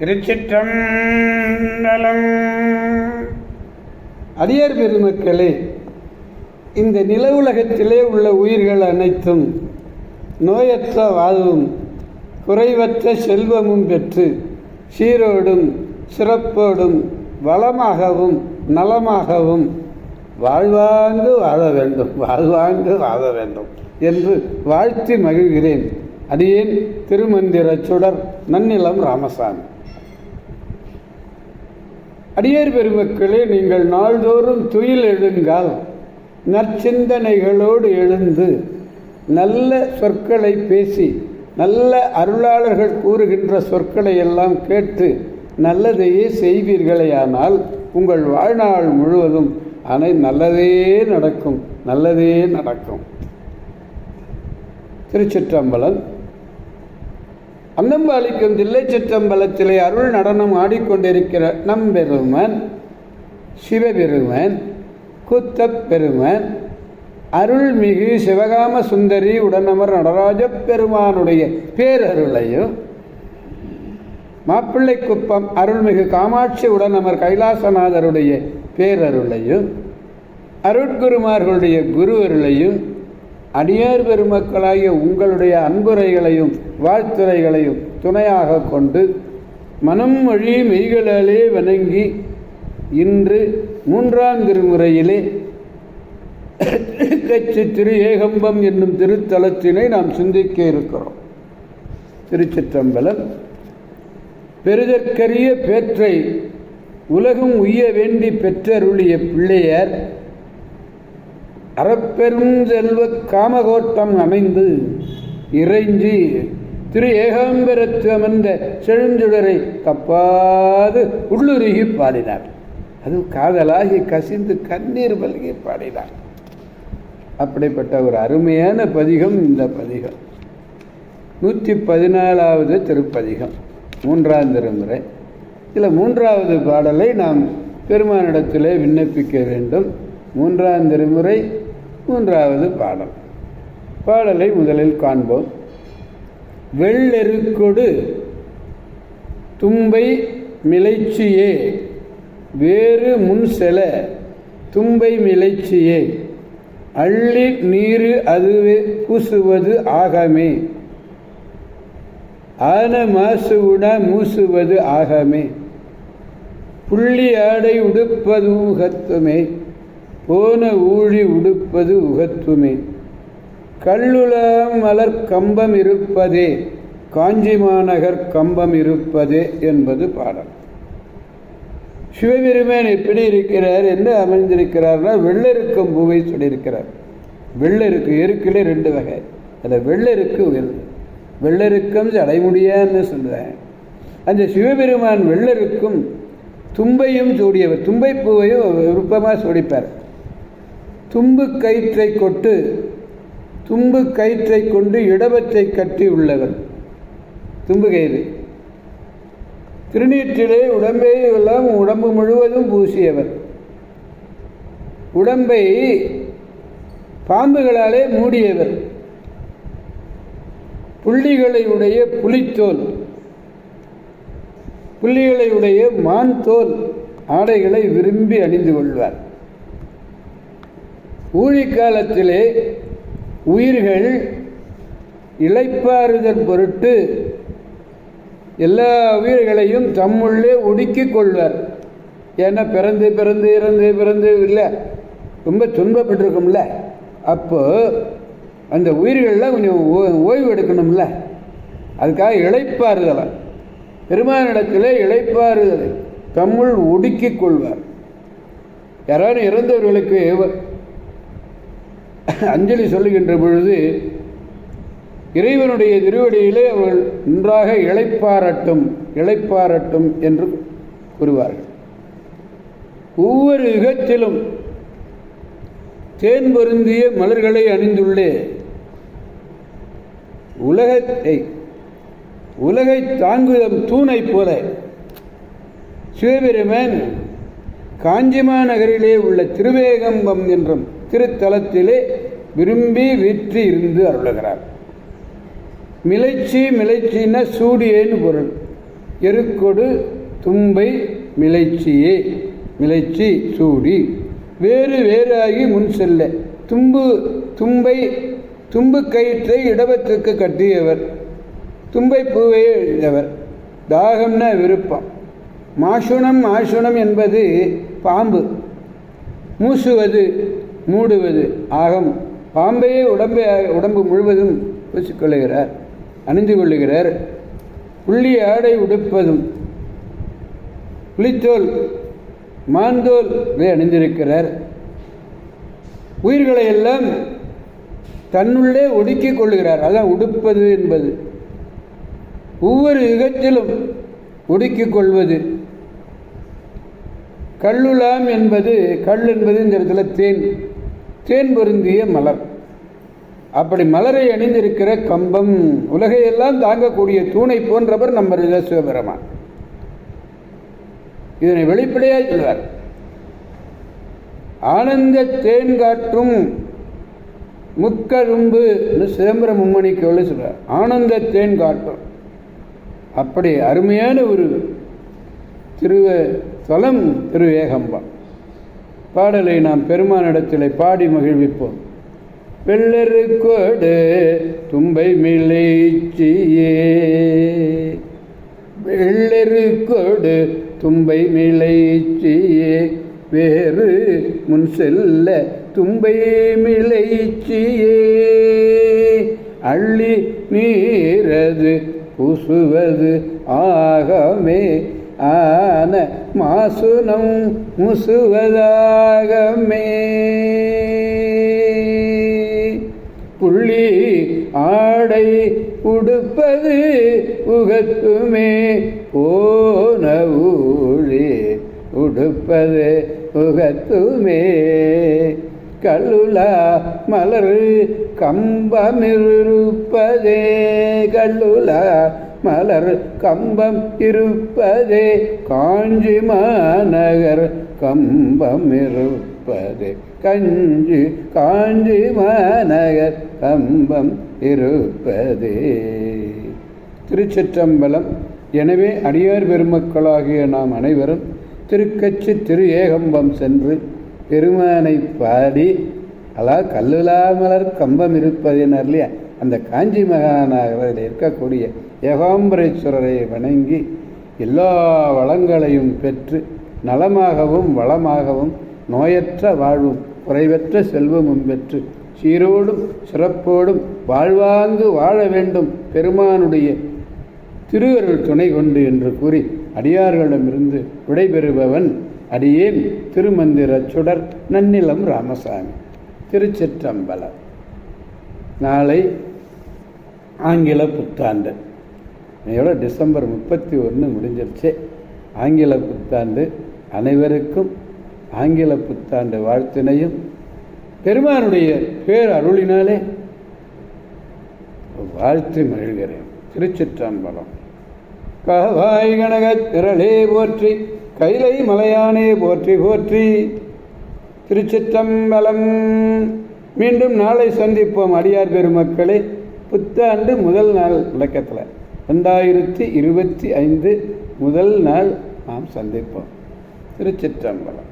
திருச்சிற்றம்பலம். அடியார் பெருமக்களே, இந்த நில உலகத்திலே உள்ள உயிர்கள் அனைத்தும் நோயற்ற வாழ்வும் குறைவற்ற செல்வமும் பெற்று சீரோடும் சிறப்போடும் வளமாகவும் நலமாகவும் வாழ்வாங்கு வாழ வேண்டும், வாழ்வாங்கு வாழ வேண்டும் என்று வாழ்த்தி மகிழ்கிறேன். அடியேன் திருமந்திர சுடர் நன்னிலம் ராமசாமி. அடியார் பெருமக்களே, நீங்கள் நாள்தோறும் துயில் எழுந்தால் நற்சிந்தனைகளோடு எழுந்து நல்ல சொற்களை பேசி நல்ல அருளாளர்கள் கூறுகின்ற சொற்களை எல்லாம் கேட்டு நல்லதையே செய்வீர்களேயானால் உங்கள் வாழ்நாள் முழுவதும் நல்லதே நடக்கும், நல்லதே நடக்கும். திருச்சிற்றம்பலம். அன்னம்பாளிக்கும் தில்லை சிற்றம்பலத்திலே அருள் நடனம் ஆடிக்கொண்டிருக்கிற நம்பெருமன் சிவபெருமன் கூத்தப் பெருமன் அருள்மிகு சிவகாம சுந்தரி உடனமர் நடராஜ பெருமானுடைய பேரருளையும், மாப்பிள்ளைக்குப்பம் அருள்மிகு காமாட்சி உடனமர் கைலாசநாதருடைய பேரருளையும், அருட்குருமார்களுடைய குரு அருளையும், அடியார் பெருமக்களாகிய உங்களுடைய அன்புரைகளையும் வாழ்த்துரைகளையும் துணையாக கொண்டு மனம் மொழி மெய்களாலே வணங்கி இன்று 3ஆம் திருமுறையிலே திரு ஏகம்பம் என்னும் திருத்தலத்தினை நாம் சிந்திக்க இருக்கிறோம். திருச்சிற்றம்பலம். பெருதற்கரிய பேற்றை உலகம் உய்ய வேண்டி பெற்றருளிய பிள்ளையார் அறப்பெரும் செல்வ காமகோட்டம் அமைந்து இறைஞ்சி திரு ஏகாம்பரத்து அமர்ந்த செழுஞ்சுடரை தப்பாது உள்ளுருகி பாடினார். அது காதலாகி கசிந்து கண்ணீர் பல்கி பாடினார். அப்படிப்பட்ட ஒரு அருமையான பதிகம் இந்த பதிகம். 114வது திருப்பதிகம், 3ஆம் திருமுறை. இதில் 3வது பாடலை நாம் பெருமானிடத்திலே விண்ணப்பிக்க வேண்டும். 3ஆம் திருமுறை 3வது பாடல். பாடலை முதலில் காண்போம். வெள்ளெருக்கொடு தும்பை மிளைச்சியே வேறு முன் செல தும்பை மிளைச்சியே அள்ளி நீரு அதுவே பூசுவது ஆகமே ஆன மாசு உண மூசுவது ஆகமே புள்ளி ஆடை உடுப்பது உகத்துமே போன ஊழி உடுப்பது உகத்துமே கல்லுலாம் மலர் கம்பம் இருப்பதே காஞ்சி மாநகர் கம்பம் இருப்பதே என்பது பாடல். சிவபெருமான் எப்படி இருக்கிறார் என்று அமைந்திருக்கிறார்னா வெள்ளெருக்கம் பூவை சொல்லியிருக்கிறார். வெள்ளெருக்கு, எருக்கிலே 2 வகை. அதில் வெள்ளெருக்கு வெள்ளெருக்கம் அடைமுடியான்னு சொல்கிறேன். அந்த சிவபெருமான் வெள்ளெருக்கும் தும்பையும் சூடியவர். தும்பை பூவையும் விருப்பமாக சூடிப்பார். தும்பு கயிற்றை கொண்டு இடபத்தை கட்டி உள்ளவர் தும்பு கயிறு. திருநீற்றிலே உடம்பை எல்லாம் உடம்பு முழுவதும் பூசியவர். உடம்பை பாம்புகளாலே மூடியவர். புள்ளிகளை உடைய புலித்தோல், புள்ளிகளை உடைய மான் தோல் ஆடைகளை விரும்பி அணிந்து கொள்வார். ஊழிக்காலத்திலே உயிர்கள் இளைப்பாறுதல் பொருட்டு எல்லா உயிர்களையும் தம்முள்ளே ஒடுக்கிக் கொள்வார். ஏன்னா பிறந்து பிறந்து இறந்து பிறந்து இல்லை, ரொம்ப துன்பப்பட்டிருக்கும்ல. அப்போ அந்த உயிர்கள்லாம் கொஞ்சம் ஓய்வு எடுக்கணும்ல, அதுக்காக இளைப்பாறுதலை பெருமானிடத்திலே இளைப்பாறுதலை தம்முள் ஒடுக்கிக் கொள்வார். யாராவது இறந்தவர்களுக்கு அஞ்சலி சொல்லுகின்ற பொழுது இறைவனுடைய திருவடியிலே அவர்கள் நன்றாக இளைப்பாரட்டும் என்று கூறுவார்கள். ஒவ்வொரு யுகத்திலும் தேன் பொருந்திய மலர்களை அணிந்துள்ளே உலகை தாங்குதம் தூணை போல சிவபெருமான் காஞ்சிமா நகரிலே உள்ள திருவேகம்பம் என்றும் திருத்தலத்திலே விரும்பி வீற்றி இருந்து அருளுகிறார். மிளைச்சின்னா சூடியேன்னு பொருள். எருக்கொடு தும்பை மிளைச்சியே மிளைச்சி சூடி வேறு வேறாகி முன் செல்ல தும்பு கயிற்றை இடவற்றுக்கு கட்டியவர், தும்பை பூவை எழுந்தவர். தாகம்னா விருப்பம். மாசுணம் என்பது பாம்பு, மூசுவது மூடுவது ஆகம். பாம்பையே உடம்பு முழுவதும் பூசிக்கொள்ளுகிறார், அணிந்து கொள்ளுகிறார். புள்ளி ஆடை உடுப்பதும் புலித்தோல் மாந்தோல் அணிந்திருக்கிறார். உயிர்களை எல்லாம் தன்னுள்ளே ஒடுக்கிக் கொள்ளுகிறார். அதான் உடுப்பது என்பது. ஒவ்வொரு யுகத்திலும் ஒடுக்கிக் கொள்வது. கல்லுலாம் என்பது, கல் என்பது இந்த இடத்துல தேன் பொருந்திய மலர். அப்படி மலரை அணிந்திருக்கிற கம்பம், உலகையெல்லாம் தாங்கக்கூடிய தூணை போன்றவர் நம்ம சிவபெருமான். இதனை வெளிப்படையாக சொல்வார். ஆனந்த தேன் காற்றும் முக்கரும்பு சிதம்பர மும்மணிக்கு சொல்றார். ஆனந்த தேன் காட்டும். அப்படி அருமையான ஒரு தலம் திருவேகம்பம். பாடலை நாம் பெருமானிடத்தில் பாடி மகிழ்விப்போம். வெள்ளெருக்கோடு தும்பை மிளைச்சியே, வெள்ளெருக்கோடு தும்பை மிளைச்சியே, வேறு முன் செல்ல தும்பை மிளைச்சியே, அள்ளி நீரது பூசுவது ஆகமே, ஆன மாசுனம் முசுவதாகமே, புள்ளி ஆடை உடுப்பது உகத்துமே, போன ஊழே உடுப்பது உகத்துமே, கல்லுலா மலர் கம்பமிருப்பதே, கல்லுலா மலர் கம்பம் இருப்பதே, காஞ்சி மாநகர் கம்பம் இருப்பதே, காஞ்சி மாநகர் கம்பம் இருப்பதே. திருச்சிற்றம்பலம். எனவே அடியார் பெருமக்களாகிய நாம் அனைவரும் திருக்கச்சி திரு ஏகம்பம் சென்று பெருமானை பாடி, அதாவது கல்லுலா மலர் கம்பம் இருப்பதினர் இல்லையா, அந்த காஞ்சி மகாநகரில் இருக்கக்கூடிய ஏகாம்பரேஸ்வரரை வணங்கி எல்லா வளங்களையும் பெற்று நலமாகவும் வளமாகவும் நோயற்ற வாழ்வும் குறைவற்ற செல்வமும் பெற்று சீரோடும் சிறப்போடும் வாழ்வாங்கு வாழ வேண்டும் பெருமானுடைய திருவருள் துணை கொண்டு என்று கூறி அடியார்களிடமிருந்து விடைபெறுபவன் அடியேன் திருமந்திர சுடர் நன்னிலம் ராமசாமி. திருச்சிற்றம்பலம். நாளை ஆங்கில புத்தாண்டு. இதோட டிசம்பர் 31 முடிஞ்சிருச்சு. ஆங்கில புத்தாண்டு. அனைவருக்கும் ஆங்கில புத்தாண்டு வாழ்த்தினையும் பெருமானுடைய பேர் அருளினாலே வாழ்த்து மகிழ்கிறேன். திருச்சிற்றம்பலம். காவாய் கனகத் திரளே போற்றி, கைலை மலையானே போற்றி போற்றி. திருச்சிற்றம்பலம். மீண்டும் நாளை சந்திப்போம் அடியார் பெருமக்களே. புத்தாண்டு முதல் நாள் விளக்கத்தில் 2025 முதல் நாள் நாம் சந்திப்போம். திருச்சிற்றம்பலம்.